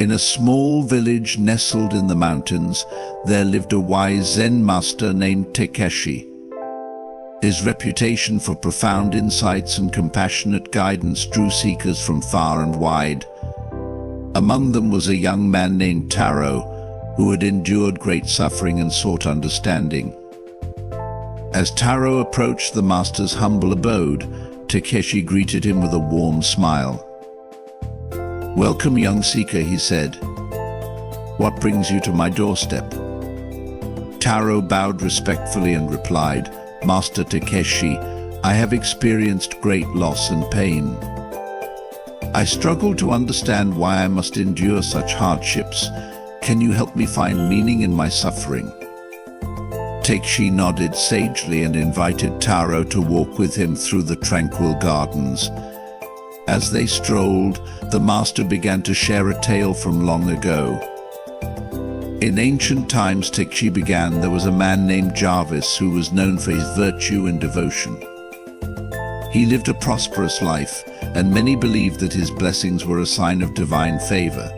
In a small village nestled in the mountains, there lived a wise Zen master named Takeshi. His reputation for profound insights and compassionate guidance drew seekers from far and wide. Among them was a young man named Taro, who had endured great suffering and sought understanding. As Taro approached the master's humble abode, Takeshi greeted him with a warm smile. "Welcome, young seeker," he said. "What brings you to my doorstep?" Taro bowed respectfully and replied, "Master Takeshi, I have experienced great loss and pain. I struggle to understand why I must endure such hardships. Can you help me find meaning in my suffering?" Takeshi nodded sagely and invited Taro to walk with him through the tranquil gardens. As they strolled, the master began to share a tale from long ago. In ancient times, Takeshi began, there was a man named Jarvis who was known for his virtue and devotion. He lived a prosperous life, and many believed that his blessings were a sign of divine favor.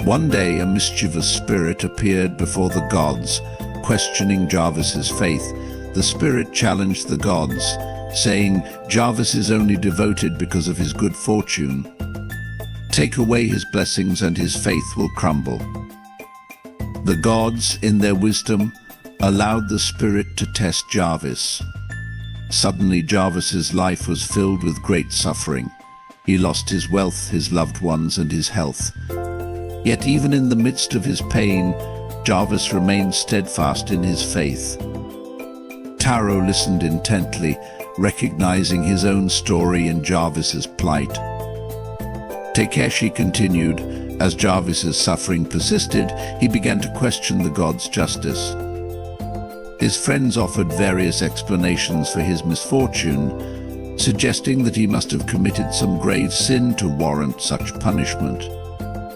One day, a mischievous spirit appeared before the gods, questioning Jarvis's faith. The spirit challenged the gods, saying, "Jarvis is only devoted because of his good fortune. Take away his blessings and his faith will crumble." The gods, in their wisdom, allowed the spirit to test Jarvis. Suddenly, Jarvis's life was filled with great suffering. He lost his wealth, his loved ones, and his health. Yet even in the midst of his pain, Jarvis remained steadfast in his faith. Taro listened intently, recognizing his own story in Jarvis's plight. Takeshi continued, as Jarvis's suffering persisted, he began to question the gods' justice. His friends offered various explanations for his misfortune, suggesting that he must have committed some grave sin to warrant such punishment.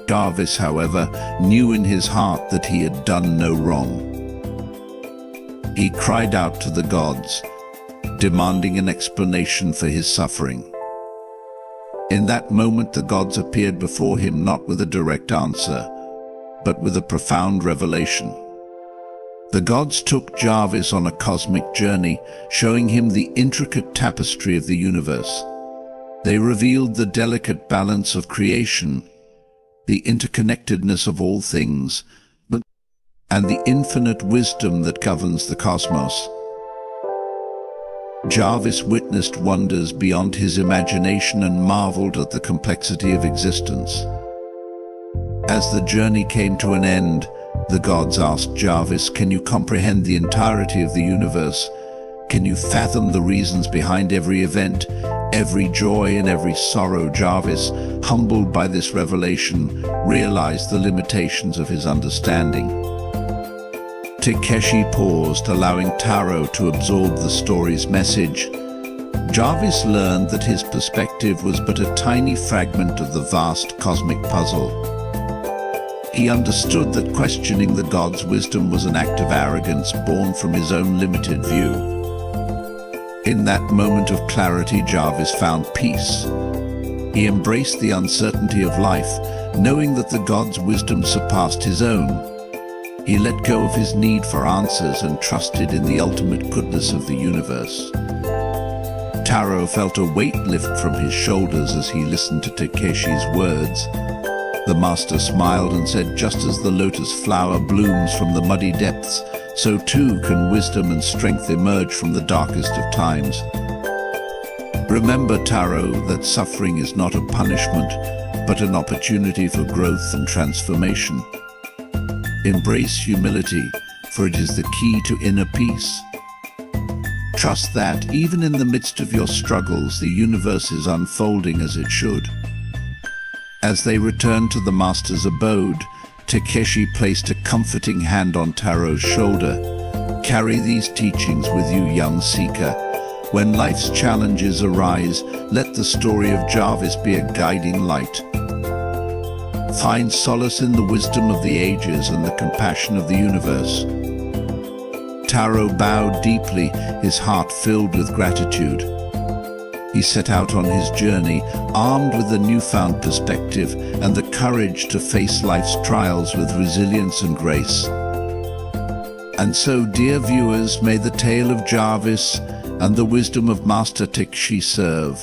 Jarvis, however, knew in his heart that he had done no wrong. He cried out to the gods, demanding an explanation for his suffering. In that moment, the gods appeared before him not with a direct answer, but with a profound revelation. The gods took Jarvis on a cosmic journey, showing him the intricate tapestry of the universe. They revealed the delicate balance of creation, the interconnectedness of all things, and the infinite wisdom that governs the cosmos. Jarvis witnessed wonders beyond his imagination and marveled at the complexity of existence. As the journey came to an end, the gods asked Jarvis, "Can you comprehend the entirety of the universe? Can you fathom the reasons behind every event, every joy and every sorrow?" Jarvis, humbled by this revelation, realized the limitations of his understanding. Takeshi paused, allowing Taro to absorb the story's message. Jarvis learned that his perspective was but a tiny fragment of the vast cosmic puzzle. He understood that questioning the gods' wisdom was an act of arrogance born from his own limited view. In that moment of clarity, Jarvis found peace. He embraced the uncertainty of life, knowing that the gods' wisdom surpassed his own. He let go of his need for answers and trusted in the ultimate goodness of the universe. Taro felt a weight lift from his shoulders as he listened to Takeshi's words. The master smiled and said, "Just as the lotus flower blooms from the muddy depths, so too can wisdom and strength emerge from the darkest of times. Remember, Taro, that suffering is not a punishment, but an opportunity for growth and transformation. Embrace humility, for it is the key to inner peace. Trust that, even in the midst of your struggles, the universe is unfolding as it should." As they returned to the master's abode, Takeshi placed a comforting hand on Taro's shoulder. "Carry these teachings with you, young seeker. When life's challenges arise, let the story of Jarvis be a guiding light. Find solace in the wisdom of the ages and the compassion of the universe." Taro bowed deeply, his heart filled with gratitude. He set out on his journey, armed with a newfound perspective and the courage to face life's trials with resilience and grace. And so, dear viewers, may the tale of Jarvis and the wisdom of Master Teesi serve